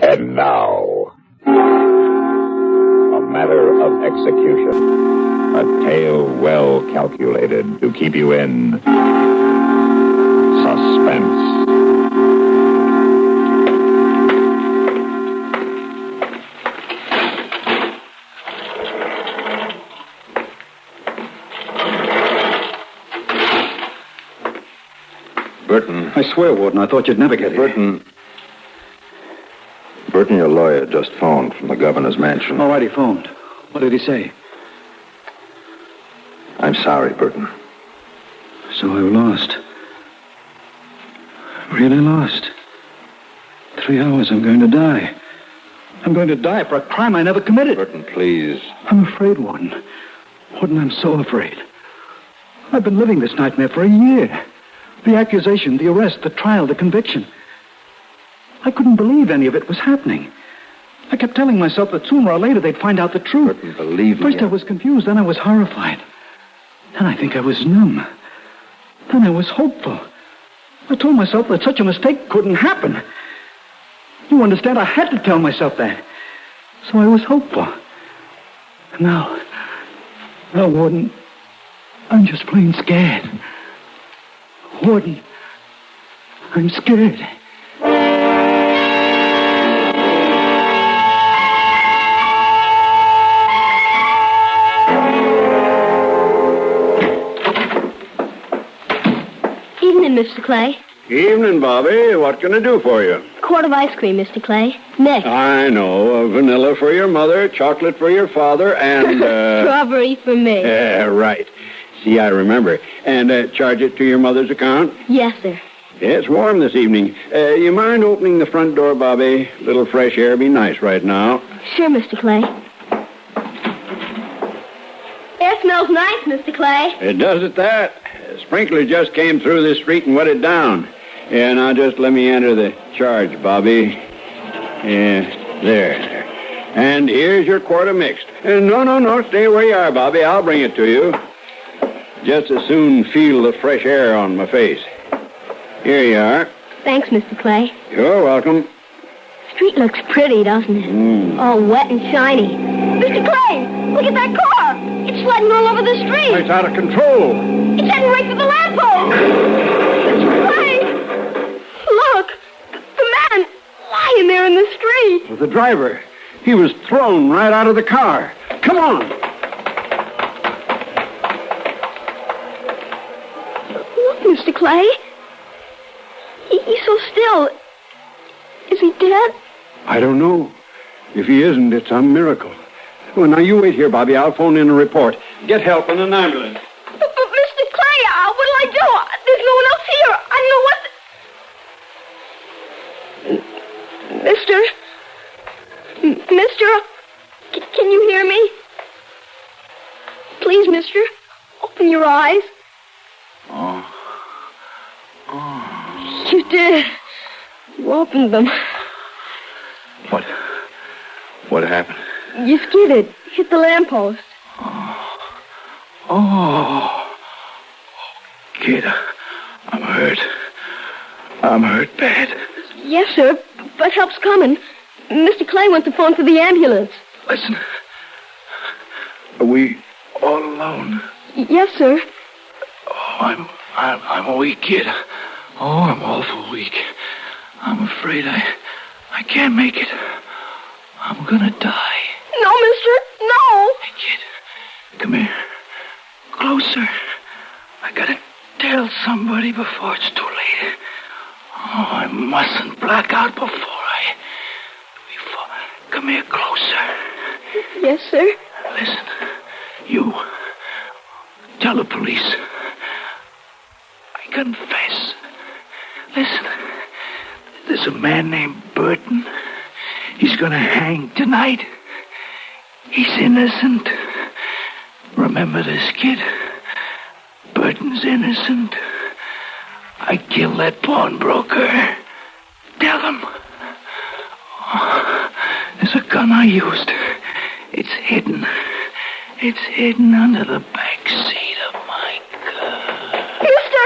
And now, a matter of execution. A tale well calculated to keep you in suspense. Burton. I swear, Warden, I thought you'd never get here. Burton, your lawyer just phoned from the governor's mansion. All right, he phoned. What did he say? I'm sorry, Burton. So I've lost. Really lost. 3 hours, I'm going to die. I'm going to die for a crime I never committed. Burton, please. I'm afraid, Warden. Warden, I'm so afraid. I've been living this nightmare for a year. The accusation, the arrest, the trial, the conviction. I couldn't believe any of it was happening. I kept telling myself that sooner or later they'd find out the truth. Burton, believe me. First I was confused, then I was horrified. Then I think I was numb. Then I was hopeful. I told myself that such a mistake couldn't happen. You understand? I had to tell myself that. So I was hopeful. Now, Warden, I'm just plain scared. Warden, I'm scared. Evening, Mr. Clay. Evening, Bobby. What can I do for you? Quart of ice cream, Mr. Clay. Next. I know. Vanilla for your mother, chocolate for your father, and, Strawberry for me. Right. See, I remember. And charge it to your mother's account? Yes, sir. It's warm this evening. You mind opening the front door, Bobby? A little fresh air be nice right now. Sure, Mr. Clay. Air smells nice, Mr. Clay. It does at that. A sprinkler just came through this street and wet it down. Yeah, now just let me enter the charge, Bobby. Yeah, there. And here's your quart of mixed. No, stay where you are, Bobby. I'll bring it to you. Just as soon feel the fresh air on my face. Here you are. Thanks, Mr. Clay. You're welcome. Street looks pretty, doesn't it? All wet and shiny. Mr. Clay, look at that car. It's sledding all over the street. It's out of control. It's heading right for the lamppost. Mr. Clay, look. The man lying there in the street. The driver. He was thrown right out of the car. Come on. Look, Mr. Clay. He's so still. Is he dead? I don't know. If he isn't, it's a miracle. Well, now you wait here, Bobby. I'll phone in a report. Get help in an ambulance. But Mr. Clay, what'll I do? There's no one else here. I don't know what... Mister, can you hear me? Please, mister, open your eyes. Oh. You did. You opened them. What happened? You skidded. Hit the lamppost. Oh. Kid, I'm hurt. I'm hurt bad. Yes, sir, but help's coming. Mr. Clay went to phone for the ambulance. Listen. Are we all alone? Yes, sir. Oh, I'm weak, kid. Oh, I'm awful weak. I'm afraid I can't make it. I'm gonna die. No, mister, no. Hey, kid, come here. Closer. I gotta tell somebody before it's too late. Oh, I mustn't black out before Come here closer. Yes, sir. Listen, you tell the police. I confess. Listen, there's a man named Burton. He's gonna hang tonight. He's innocent. Remember this, kid? Burton's innocent. I killed that pawnbroker. Tell him. Oh, there's a gun I used. It's hidden. It's hidden under the back seat of my car. Mister!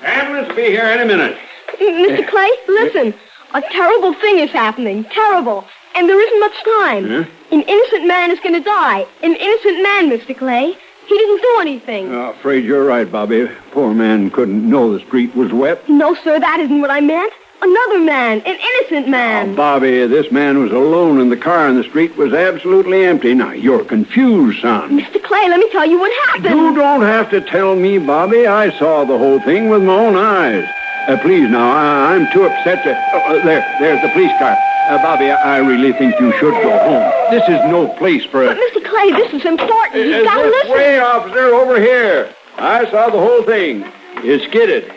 Ambulance will be here any minute. Mr. Clay, listen. A terrible thing is happening. Terrible. And there isn't much time. Huh? An innocent man is going to die. An innocent man, Mr. Clay. He didn't do anything. I'm afraid you're right, Bobby. Poor man couldn't know the street was wet. No, sir, that isn't what I meant. Another man. An innocent man. Oh, Bobby, this man was alone in the car and the street was absolutely empty. Now, you're confused, son. Mr. Clay, let me tell you what happened. You don't have to tell me, Bobby. I saw the whole thing with my own eyes. Please, now, I'm too upset to... there's the police car. Bobby, I really think you should go home. This is no place for But, Mr. Clay, this is important. You've got to this listen. way, officer, over here. I saw the whole thing. You skidded.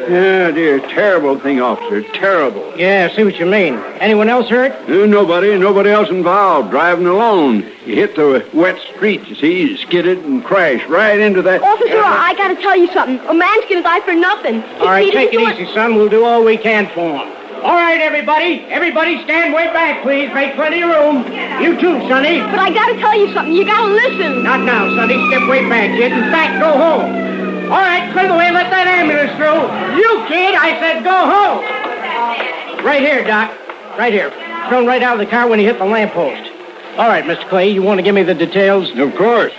Yeah, dear, terrible thing, officer. Terrible. Yeah, I see what you mean. Anyone else hurt? Nobody else involved. Driving alone. You hit the wet street, you see. You skidded and crashed right into that... Officer, I got to tell you something. A man's going to die for nothing. All right, take it easy, son. We'll do all we can for him. All right, everybody. Everybody stand way back, please. Make plenty of room. You too, Sonny. But I got to tell you something. You got to listen. Not now, Sonny. Step way back, kid. In fact, go home. All right, clear the way and let that ambulance through. You, kid, I said go home. Right here, Doc. Right here. Thrown right out of the car when he hit the lamppost. All right, Mr. Clay, you want to give me the details? Of course.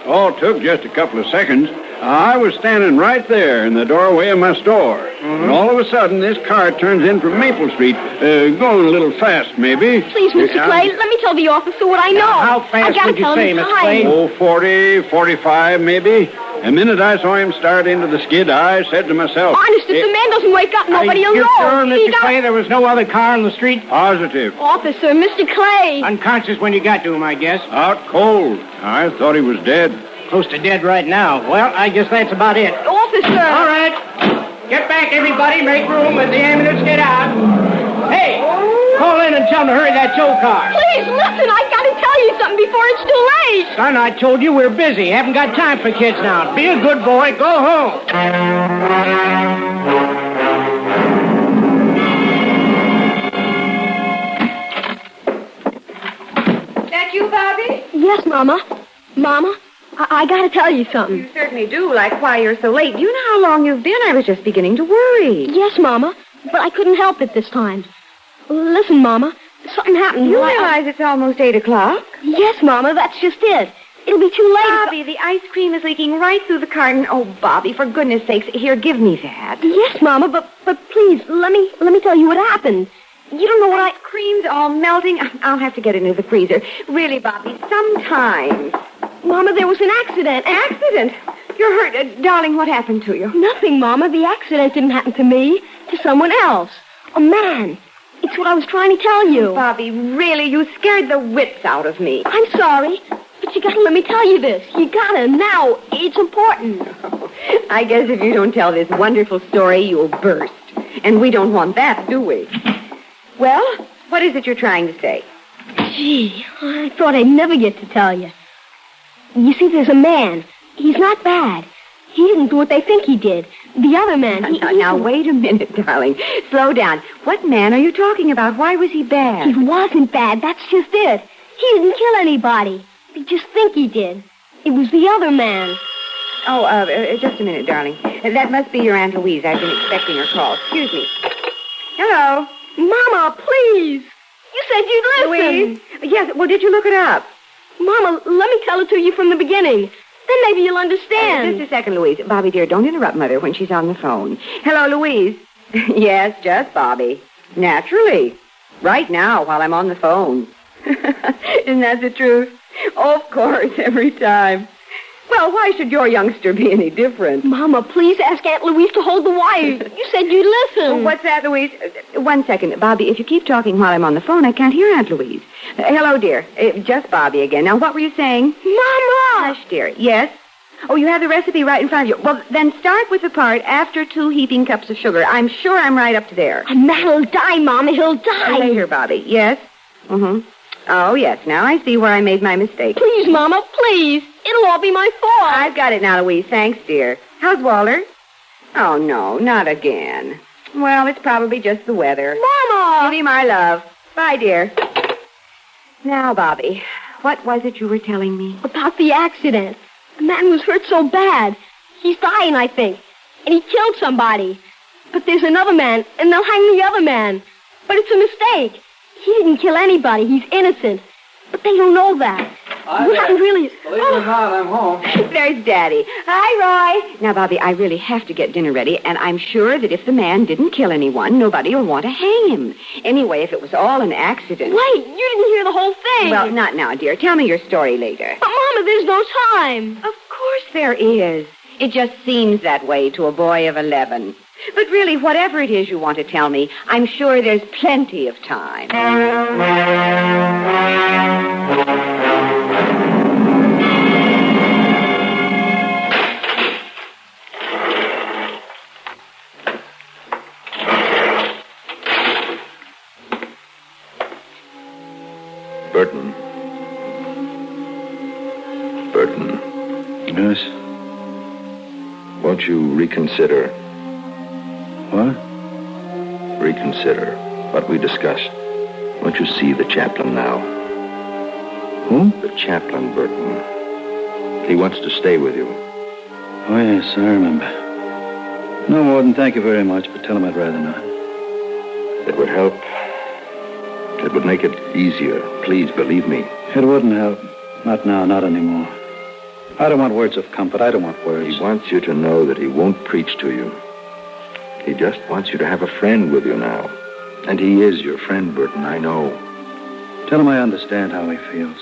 All took just a couple of seconds. I was standing right there in the doorway of my store. And all of a sudden, this car turns in from Maple Street, going a little fast, maybe. Please, Mr. Clay, let me tell the officer what I know. How fast would you say, Mr. Clay? Oh, 40, 45, maybe. The minute I saw him start into the skid, I said to myself... Honest, if the man doesn't wake up, nobody will know. Are you sure, Mr. Clay, there was no other car on the street? Positive. Officer, Mr. Clay. Unconscious when you got to him, I guess. Out cold. I thought he was dead. Close to dead right now. Well, I guess that's about it. Officer. All right. Get back, everybody. Make room. Let the ambulance get out. Hey, call in and tell them to hurry that tow car. Please, listen. I got to tell you something before it's too late. Son, I told you we're busy. Haven't got time for kids now. Be a good boy. Go home. That you, Bobby? Yes, Mama. Mama, I got to tell you something. You certainly do, like why you're so late. You know how long you've been? I was just beginning to worry. Yes, Mama, but I couldn't help it this time. Listen, Mama, something happened. You realize it's almost 8 o'clock? Yes, Mama, that's just it. It'll be too late. Bobby, the ice cream is leaking right through the carton. Oh, Bobby, for goodness sakes, here, give me that. Yes, Mama, but please, let me tell you what happened. You don't know what cream's all melting. I'll have to get it into the freezer. Really, Bobby, sometimes. Mama, there was an accident. Accident? You're hurt. Darling, what happened to you? Nothing, Mama. The accident didn't happen to me. To someone else. A man. It's what I was trying to tell you. Bobby, really, you scared the wits out of me. I'm sorry, but you gotta let me tell you this. You gotta. Now, it's important. I guess if you don't tell this wonderful story, you'll burst. And we don't want that, do we? Well, what is it you're trying to say? Gee, I thought I'd never get to tell you. You see, there's a man. He's not bad. He didn't do what they think he did. The other man... Now, wait a minute, darling. Slow down. What man are you talking about? Why was he bad? He wasn't bad. That's just it. He didn't kill anybody. They just think he did. It was the other man. Oh, just a minute, darling. That must be your Aunt Louise. I've been expecting her call. Excuse me. Hello. Mama, please. You said you'd listen. Louise? Yes, well, did you look it up? Mama, let me tell it to you from the beginning. Then maybe you'll understand. Just a second, Louise. Bobby, dear, don't interrupt Mother when she's on the phone. Hello, Louise. Yes, just Bobby. Naturally. Right now, while I'm on the phone. Isn't that the truth? Oh, of course, every time. Well, why should your youngster be any different? Mama, please ask Aunt Louise to hold the wire. You said you'd listen. Oh, what's that, Louise? 1 second. Bobby, if you keep talking while I'm on the phone, I can't hear Aunt Louise. Hello, dear. Just Bobby again. Now, what were you saying? Mama! Hush, dear. Yes? Oh, you have the recipe right in front of you. Well, then start with the part after 2 heaping cups of sugar. I'm sure I'm right up to there. A man will die, Mama. He'll die. Later, Bobby. Yes? Mm-hmm. Oh, yes. Now I see where I made my mistake. Please, Mama, please. It'll all be my fault. I've got it now, Louise. Thanks, dear. How's Walter? Oh, no, not again. Well, it's probably just the weather. Mama! Give me my love. Bye, dear. Now, Bobby, what was it you were telling me? About the accident. The man was hurt so bad. He's dying, I think. And he killed somebody. But there's another man, and they'll hang the other man. But it's a mistake. He didn't kill anybody. He's innocent. But they don't know that. What really... Believe it or not, I'm home. There's Daddy. Hi, Roy. Now, Bobby, I really have to get dinner ready, and I'm sure that if the man didn't kill anyone, nobody will want to hang him. Anyway, if it was all an accident... Wait, you didn't hear the whole thing. Well, not now, dear. Tell me your story later. But, Mama, there's no time. Of course there is. It just seems that way to a boy of 11. But really, whatever it is you want to tell me, I'm sure there's plenty of time. Burton. Burton. Yes? Won't you reconsider? What? Reconsider what we discussed. Won't you see the chaplain now? Who? The chaplain, Burton. He wants to stay with you. Oh, yes, I remember. No more than thank you very much, but tell him I'd rather not. It would help. It would make it easier. Please, believe me. It wouldn't help. Not now, not anymore. I don't want words of comfort. I don't want words. He wants you to know that he won't preach to you. He just wants you to have a friend with you now. And he is your friend, Burton, I know. Tell him I understand how he feels.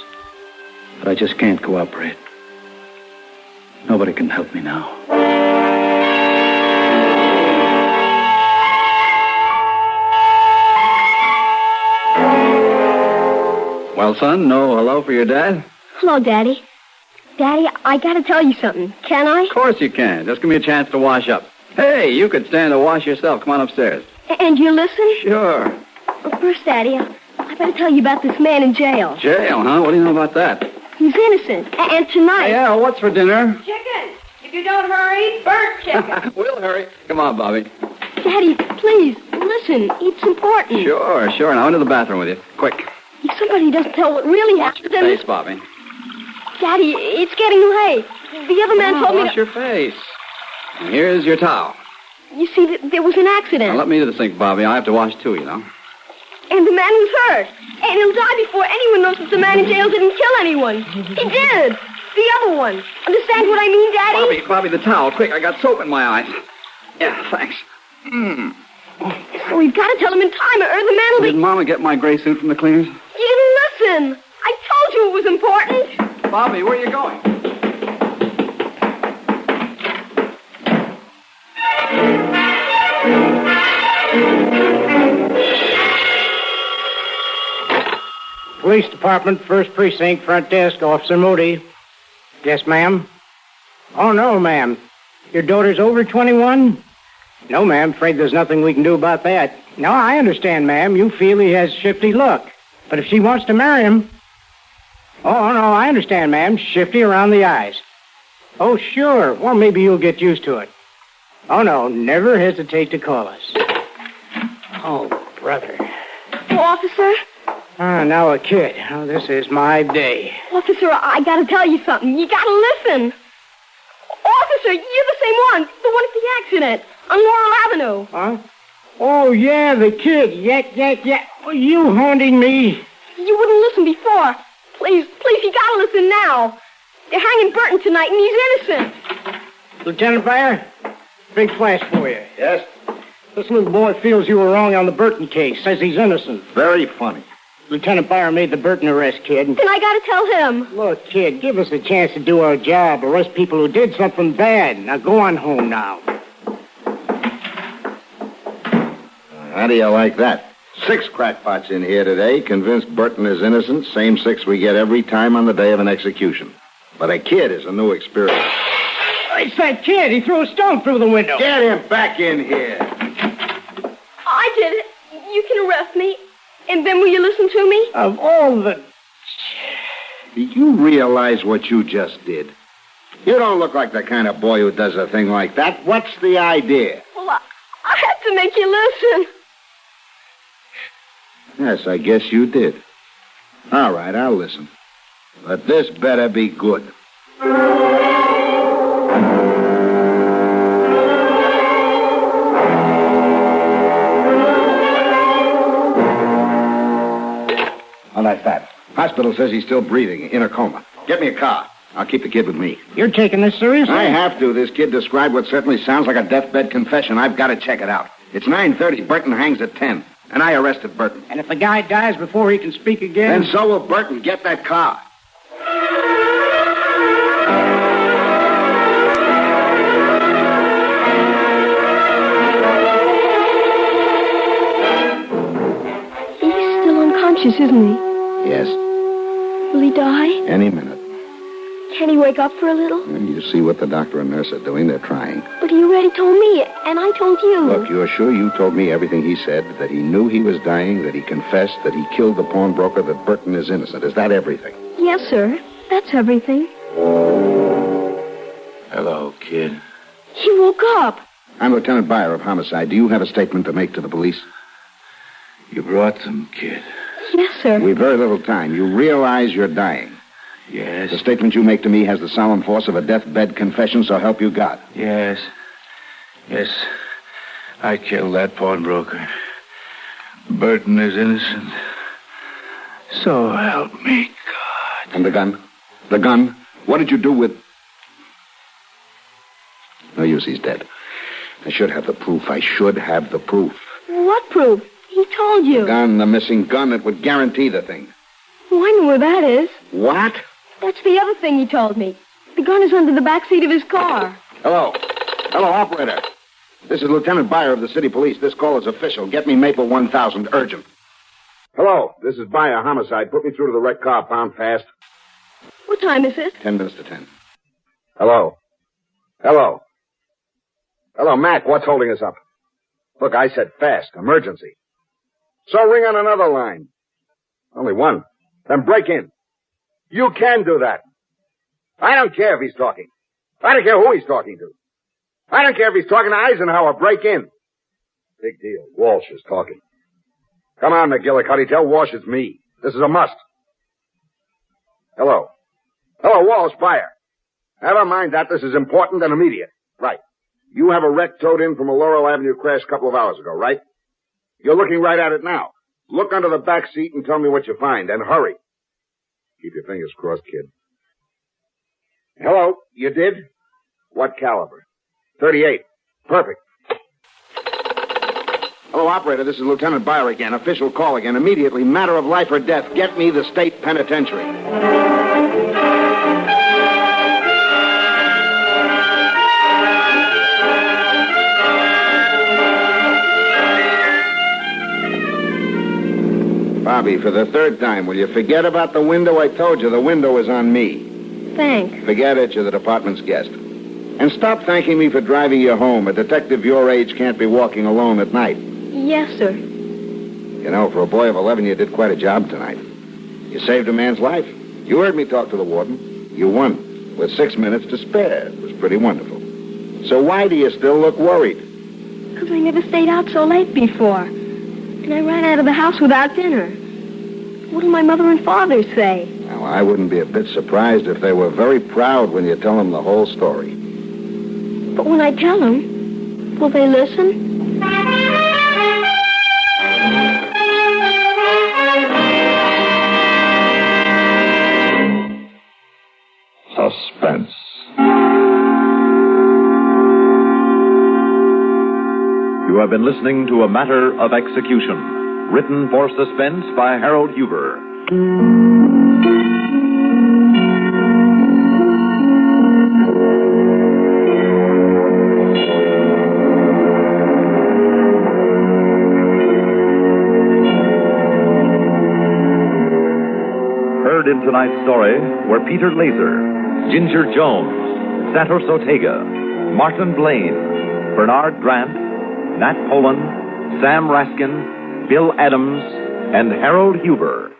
But I just can't cooperate. Nobody can help me now. Well, son, no hello for your dad? Hello, Daddy. Daddy, I gotta tell you something. Can I? Of course you can. Just give me a chance to wash up. Hey, you could stand to wash yourself. Come on upstairs. And you listen? Sure. Well, first, Daddy, I better tell you about this man in jail. Jail, huh? What do you know about that? He's innocent. And tonight... Yeah, what's for dinner? Chicken. If you don't hurry, burnt chicken. We'll hurry. Come on, Bobby. Daddy, please, listen. It's important. Sure. Now into the bathroom with you. Quick. If somebody doesn't tell what really happened, then... Face, Bobby. Daddy, it's getting late. The other man told me Wash your face. And here's your towel. You see, there was an accident. Now, let me to the sink, Bobby. I have to wash, too, you know. And the man was hurt. And he'll die before anyone knows that the man in jail didn't kill anyone. He did. The other one. Understand what I mean, Daddy? Bobby, the towel. Quick, I got soap in my eyes. Yeah, thanks. So we've got to tell him in time, or the man will be... Did Mama get my gray suit from the cleaners? You didn't listen. I told you it was important. Bobby, where are you going? Police Department, First Precinct, Front Desk, Officer Moody. Yes, ma'am? Oh, no, ma'am. Your daughter's over 21? No, ma'am. Afraid there's nothing we can do about that. No, I understand, ma'am. You feel he has shifty look. But if she wants to marry him... Oh, no, I understand, ma'am. Shifty around the eyes. Oh, sure. Well, maybe you'll get used to it. Oh, no. Never hesitate to call us. Oh, brother. Oh, officer? Ah, now a kid. Oh, this is my day. Officer, I got to tell you something. You got to listen. Officer, you're the same one. The one at the accident on Laurel Avenue. Huh? Oh, yeah, the kid. Yeah. Oh, you haunting me. You wouldn't listen before. Please, you got to listen now. They're hanging Burton tonight, and he's innocent. Lieutenant Bayer, big flash for you. Yes? This little boy feels you were wrong on the Burton case. Says he's innocent. Very funny. Lieutenant Bayer made the Burton arrest, kid. Then I got to tell him. Look, kid, give us a chance to do our job. Arrest people who did something bad. Now, go on home now. How do you like that? 6 crackpots in here today, convinced Burton is innocent. Same 6 we get every time on the day of an execution. But a kid is a new experience. It's that kid. He threw a stone through the window. Get him back in here. I did it. You can arrest me. And then will you listen to me? Of all the... Do you realize what you just did? You don't look like the kind of boy who does a thing like that. What's the idea? Well, I had to make you listen. Yes, I guess you did. All right, I'll listen. But this better be good. On that fat. Hospital says he's still breathing, in a coma. Get me a car. I'll keep the kid with me. You're taking this seriously? I have to. This kid described what certainly sounds like a deathbed confession. I've got to check it out. It's 9:30. Burton hangs at 10. And I arrested Burton. And if the guy dies before he can speak again? Then so will Burton. Get that car. He's still unconscious, isn't he? Yes. Will he die? Any minute. Can he wake up for a little? You see what the doctor and nurse are doing. They're trying. But he already told me, and I told you. Look, you're sure you told me everything he said, that he knew he was dying, that he confessed, that he killed the pawnbroker, that Burton is innocent. Is that everything? Yes, sir. That's everything. Hello, kid. He woke up. I'm Lieutenant Byer of Homicide. Do you have a statement to make to the police? You brought them, kid. Yes, sir. We've very little time. You realize you're dying. Yes. The statement you make to me has the solemn force of a deathbed confession, so help you God. Yes. Yes. I killed that pawnbroker. Burton is innocent. So help me, God. And the gun? The gun? What did you do with... No use, he's dead. I should have the proof. I should have the proof. What proof? He told you. The gun, the missing gun, it would guarantee the thing. Oh, I know where that is. What? That's the other thing he told me. The gun is under the back seat of his car. Hello. Hello, operator. This is Lieutenant Byer of the city police. This call is official. Get me Maple 1000, urgent. Hello, this is Byer, Homicide. Put me through to the wrecked car, pound fast. What time is it? 10 minutes to 10. Hello. Hello. Hello, Mac, what's holding us up? Look, I said fast, emergency. So ring on another line. Only one. Then break in. You can do that. I don't care if he's talking. I don't care who he's talking to. I don't care if he's talking to Eisenhower. Break in. Big deal. Walsh is talking. Come on, McGillicuddy. Tell Walsh it's me. This is a must. Hello. Hello, Walsh, Byer. Never mind that. This is important and immediate. Right. You have a wreck towed in from a Laurel Avenue crash a couple of hours ago, right? You're looking right at it now. Look under the back seat and tell me what you find, and hurry. Keep your fingers crossed, kid. Hello, you did? What caliber? 38. Perfect. Hello, operator, this is Lieutenant Byer again. Official call again. Immediately, matter of life or death. Get me the state penitentiary. Bobby, for the third time, will you forget about the window? I told you, the window is on me. Thanks. Forget it, you're the department's guest. And stop thanking me for driving you home. A detective your age can't be walking alone at night. Yes, sir. You know, for a boy of 11, you did quite a job tonight. You saved a man's life. You heard me talk to the warden. You won, with 6 minutes to spare. It was pretty wonderful. So why do you still look worried? Because I never stayed out so late before. And I ran out of the house without dinner. What'll my mother and father say? Now, I wouldn't be a bit surprised if they were very proud when you tell them the whole story. But when I tell them, will they listen? Suspense. You have been listening to A Matter of Execution, written for suspense by Harold Huber. Heard in tonight's story were Peter Laser, Ginger Jones, Santos Ortega, Martin Blaine, Bernard Grant, Nat Poland, Sam Raskin, Bill Adams, and Harold Huber.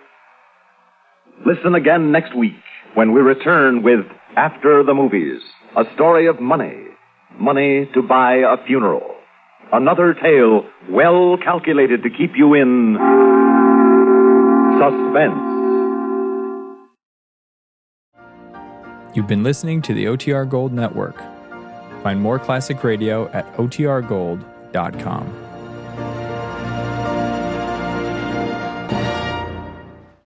Listen again next week when we return with After the Movies, a story of money. Money to buy a funeral. Another tale well calculated to keep you in suspense. You've been listening to the OTR Gold Network. Find more classic radio at otrgold.com.